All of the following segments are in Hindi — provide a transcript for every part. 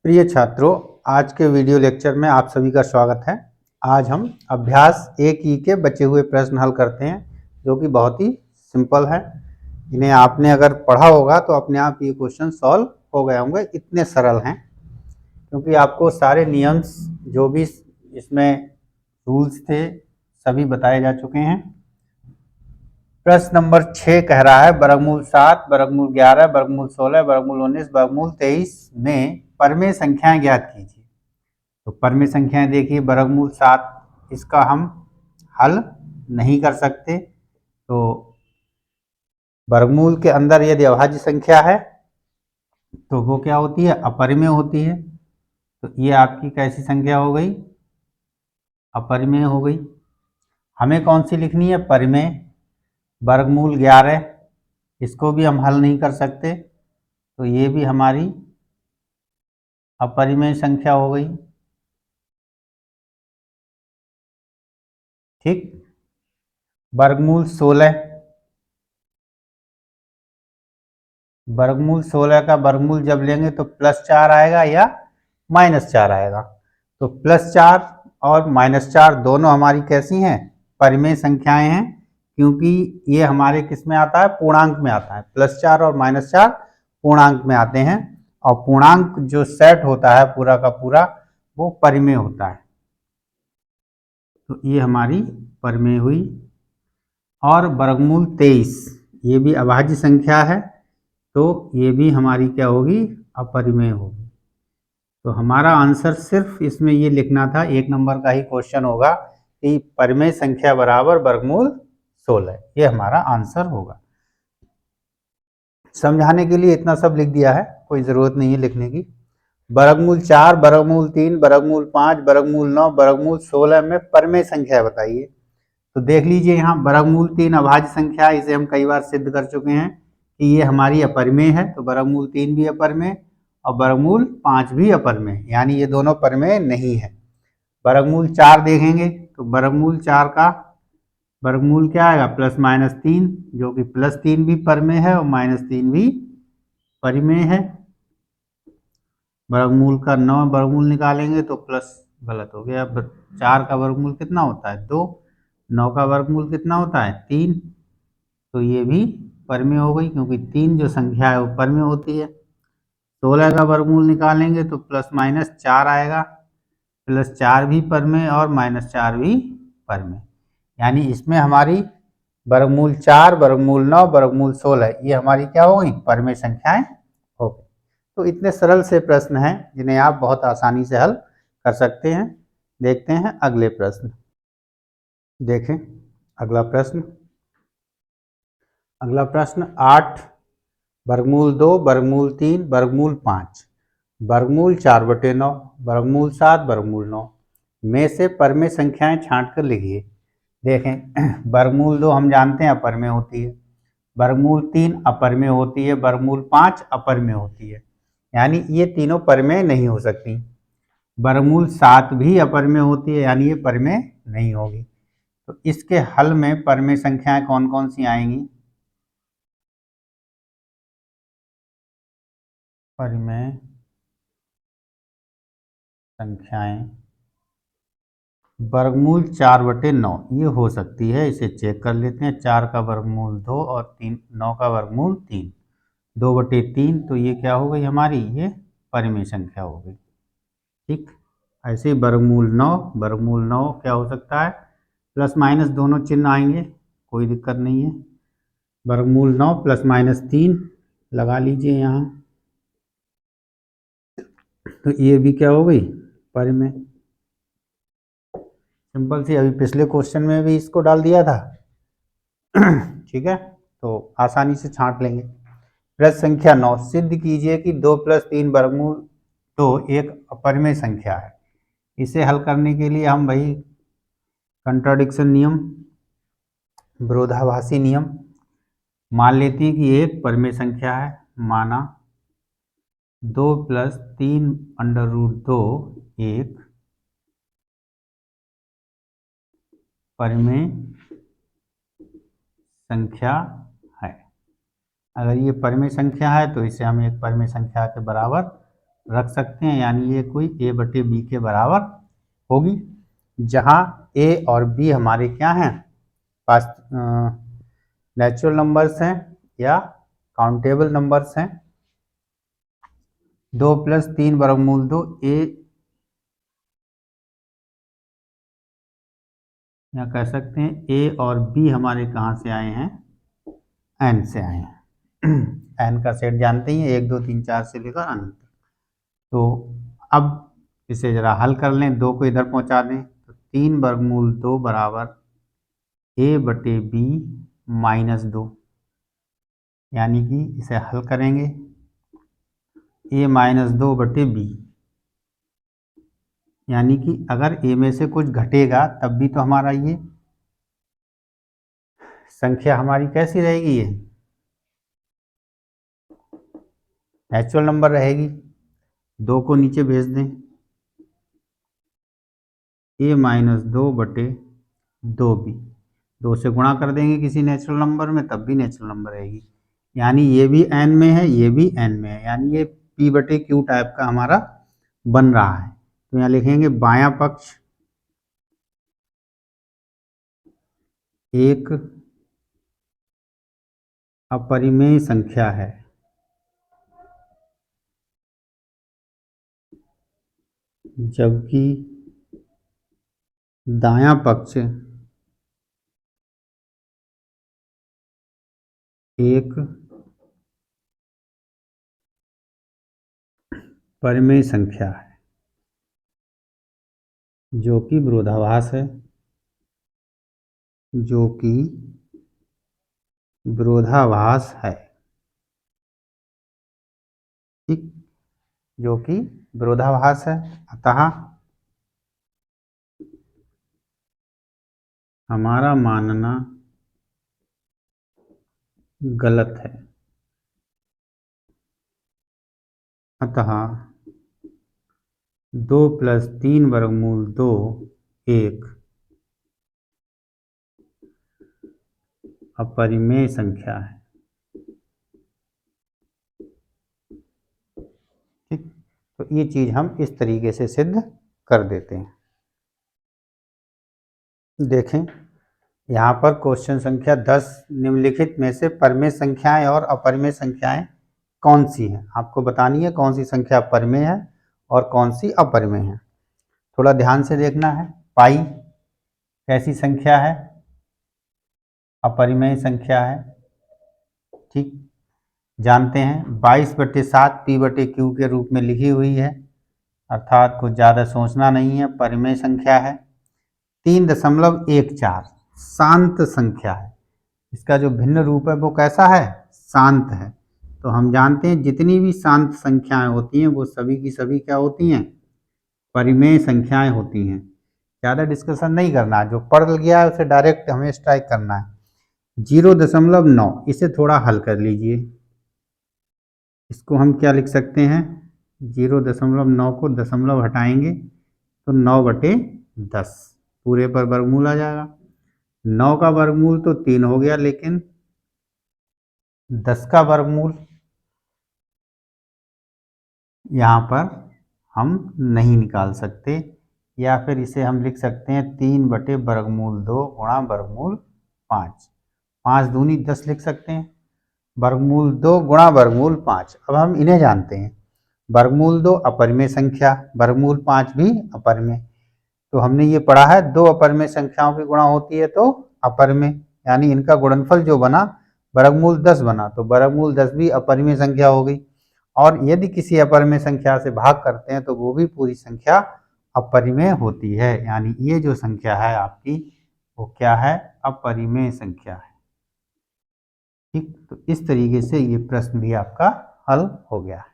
प्रिय छात्रों, आज के वीडियो लेक्चर में आप सभी का स्वागत है। आज हम अभ्यास 1 के बचे हुए प्रश्न हल करते हैं, जो कि बहुत ही सिंपल है। इन्हें आपने अगर पढ़ा होगा तो अपने आप ये क्वेश्चन सॉल्व हो गए होंगे, इतने सरल हैं। क्योंकि आपको सारे नियम्स जो भी इसमें रूल्स थे सभी बताए जा चुके हैं। प्रश्न नंबर 6 कह रहा है वर्गमूल 7, वर्गमूल 11, वर्गमूल 16, वर्गमूल 19, वर्गमूल 23 में परमेय संख्याएं ज्ञात कीजिए। तो परमेय संख्याएं देखिए, वर्गमूल 7 इसका हम हल नहीं कर सकते। तो वर्गमूल के अंदर यदि अभाज्य संख्या है तो वो क्या होती है? अपरिमेय होती है। तो ये आपकी कैसी संख्या हो गई? अपरिमेय हो गई। हमें कौन सी लिखनी है? परिमेय। वर्गमूल 11 इसको भी हम हल नहीं कर सकते, तो ये भी हमारी अपरिमेय संख्या हो गई। ठीक। वर्गमूल 16, वर्गमूल 16 का वर्गमूल जब लेंगे तो +4 आएगा या -4 आएगा। तो +4 और -4 दोनों हमारी कैसी हैं? परिमेय संख्याएं हैं, क्योंकि ये हमारे किस में आता है? पूर्णांक में आता है। +4 और -4 पूर्णांक में आते हैं, और पूर्णांक जो सेट होता है पूरा का पूरा वो परिमेय होता है। तो ये हमारी परिमेय हुई। और वर्गमूल 23 ये भी अभाज्य संख्या है, तो ये भी हमारी क्या होगी? अपरिमेय होगी। तो हमारा आंसर सिर्फ इसमें ये लिखना था, 1 नंबर का ही क्वेश्चन होगा कि परिमेय संख्या बराबर वर्गमूल 16, ये हमारा आंसर होगा। समझाने के लिए इतना सब लिख दिया है, कोई ज़रूरत नहीं है लिखने की। वर्गमूल 4, वर्गमूल 3, वर्गमूल 5, वर्गमूल 9, वर्गमूल 16 में परिमेय संख्या बताइए। तो देख लीजिए, यहाँ वर्गमूल 3 अभाज्य संख्या, इसे हम कई बार सिद्ध कर चुके हैं कि ये हमारी अपरिमेय है। तो वर्गमूल 3 भी अपरिमेय और वर्गमूल 5 भी अपरिमेय, यानी ये दोनों परिमेय नहीं है। वर्गमूल 4 देखेंगे तो वर्गमूल 4 का वर्गमूल क्या आएगा? +-3, जो कि +3 भी परिमेय है और -3 भी परिमेय है। वर्गमूल का 9 वर्गमूल निकालेंगे तो प्लस, गलत हो गया। 4 का वर्गमूल कितना होता है? 2। 9 का वर्गमूल कितना होता है? 3। तो ये भी परिमेय हो गई, क्योंकि 3 जो संख्या है वो परिमेय होती है। 16 का वर्गमूल निकालेंगे तो +-4 आएगा। +4 भी परिमेय और -4 भी परिमेय, यानी इसमें हमारी वर्गमूल 4, वर्गमूल 9, वर्गमूल 16 ये हमारी क्या हो गई? परिमेय संख्याएं हो गई। तो इतने सरल से प्रश्न हैं जिन्हें आप बहुत आसानी से हल कर सकते हैं। देखते हैं अगले प्रश्न। देखें अगला प्रश्न। अगला प्रश्न 8, वर्गमूल 2, वर्गमूल 3, वर्गमूल 5, वर्गमूल 4/9, वर्गमूल 7, वर्गमूल 9 में से परिमेय संख्याएं छांट कर लिखिए। देखें वर्गमूल 2 हम जानते हैं अपरिमेय होती है, वर्गमूल 3 अपरिमेय होती है, वर्गमूल 5 अपरिमेय होती है, यानी ये तीनों परिमेय नहीं हो सकती। वर्गमूल 7 भी अपरिमेय होती है, यानी ये परिमेय नहीं होगी। तो इसके हल में परिमेय संख्याएं कौन कौन सी आएंगी? परिमेय संख्याएं वर्गमूल 4/9 ये हो सकती है, इसे चेक कर लेते हैं। 4 का वर्गमूल 2 और 9 का वर्गमूल 3, 2/3, तो ये क्या हो गई हमारी? ये परिमेय संख्या हो गई। ठीक। ऐसे ही वर्गमूल 9 क्या हो सकता है? + दोनों चिन्ह आएंगे, कोई दिक्कत नहीं है। वर्गमूल 9 +-3 लगा लीजिए यहाँ, तो ये भी क्या हो गई? परिमेय। सिंपल सी, अभी पिछले क्वेश्चन में भी इसको डाल दिया था। ठीक है, तो आसानी से छांट लेंगे। प्रश्न संख्या 9, सिद्ध कीजिए कि 2 + 3 वर्गमूल 2 एक अपरिमेय संख्या है। इसे हल करने के लिए हम वही कंट्राडिक्शन नियम, विरोधाभासी नियम मान लेती है कि एक परिमेय संख्या है। माना 2 + 3√2 एक परिमेय संख्या है। अगर ये परिमेय संख्या है तो इसे हम एक परिमेय संख्या के बराबर रख सकते हैं, यानी ये कोई a/b के बराबर होगी, जहाँ a और b हमारे क्या हैं, पास नेचुरल नंबर्स हैं या काउंटेबल नंबर्स हैं। 2 + 3 वर्गमूल 2 a, या कह सकते हैं a और b हमारे कहाँ से आए हैं, n से आए हैं। n का सेट जानते ही हैं, 1 2 3 4 से लेकर अनंत। तो अब इसे जरा हल कर लें, 2 को इधर पहुंचा दें, तो 3 वर्गमूल 2 बराबर a/b - 2, यानी कि इसे हल करेंगे a - 2/b, यानी कि अगर a में से कुछ घटेगा तब भी तो हमारा ये संख्या हमारी कैसी रहेगी, ये नेचुरल नंबर रहेगी। 2 को नीचे भेज दें, a - 2/2b, 2 से गुणा कर देंगे किसी नेचुरल नंबर में तब भी नेचुरल नंबर रहेगी, यानी ये भी n में है, ये भी n में है, यानी ये p/q टाइप का हमारा बन रहा है। तो यहाँ लिखेंगे बायां पक्ष एक अपरिमेय संख्या है, जबकि दायां पक्ष एक परिमेय संख्या है, जो कि विरोधाभास है, जो कि विरोधाभास है, ठीक, जो कि विरोधाभास है। अतः हमारा मानना गलत है। अतः 2 + 3 वर्गमूल 2 एक अपरिमेय संख्या है, ठीक। तो ये चीज हम इस तरीके से सिद्ध कर देते हैं। देखें यहाँ पर क्वेश्चन संख्या 10, निम्नलिखित में से परिमेय संख्याएं और अपरिमेय संख्याएं कौन सी हैं, आपको बतानी है कौन सी संख्या परिमेय है और कौन सी अपरिमेय है। थोड़ा ध्यान से देखना है। पाई कैसी संख्या है, अपरिमेय संख्या है, ठीक। जानते हैं 22/7 p/q के रूप में लिखी हुई है, अर्थात कुछ ज़्यादा सोचना नहीं है, परिमेय संख्या है। 3.14 शांत संख्या है, इसका जो भिन्न रूप है वो कैसा है, शांत है। तो हम जानते हैं जितनी भी शांत संख्याएं होती हैं वो सभी की सभी क्या होती हैं, परिमेय संख्याएं होती हैं। ज़्यादा डिस्कशन नहीं करना, जो पढ़ गया है उसे डायरेक्ट हमें स्ट्राइक करना है। 0.9 इसे थोड़ा हल कर लीजिए, इसको हम क्या लिख सकते हैं, 0.9 को दशमलव हटाएंगे तो 9/10 पूरे पर वर्गमूल आ जाएगा। 9 का वर्गमूल तो 3 हो गया, लेकिन 10 का वर्गमूल यहाँ पर हम नहीं निकाल सकते, या फिर इसे हम लिख सकते हैं 3/वर्गमूल 2 गुणा वर्गमूल 5, 5 दूनी 10 लिख सकते हैं, वर्गमूल 2 गुणा वर्गमूल 5। अब हम इन्हें जानते हैं, वर्गमूल 2 अपरिमेय संख्या, वर्गमूल 5 भी अपरिमेय। तो हमने ये पढ़ा है 2 अपरिमेय संख्याओं की गुणा होती है तो अपरिमेय, यानी इनका गुणनफल जो बना वर्गमूल 10 बना, तो वर्गमूल 10 भी अपरिमेय संख्या हो गई। और यदि किसी अपरिमेय संख्या से भाग करते हैं तो वो भी पूरी संख्या अपरिमेय होती है, यानी ये जो संख्या है आपकी वो क्या है, अपरिमेय संख्या है, ठीक। तो इस तरीके से ये प्रश्न भी आपका हल हो गया है,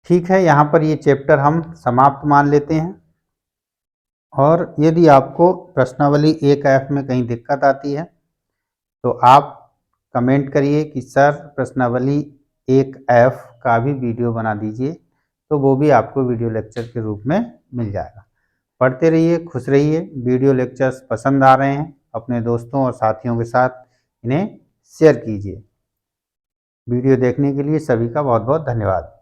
ठीक है। यहाँ पर ये चैप्टर हम समाप्त मान लेते हैं। और यदि आपको प्रश्नावली 1F में कहीं दिक्कत आती है तो आप कमेंट करिए कि सर प्रश्नावली 1F का भी वीडियो बना दीजिए, तो वो भी आपको वीडियो लेक्चर के रूप में मिल जाएगा। पढ़ते रहिए, खुश रहिए। वीडियो लेक्चर्स पसंद आ रहे हैं, अपने दोस्तों और साथियों के साथ इन्हें शेयर कीजिए। वीडियो देखने के लिए सभी का बहुत बहुत धन्यवाद।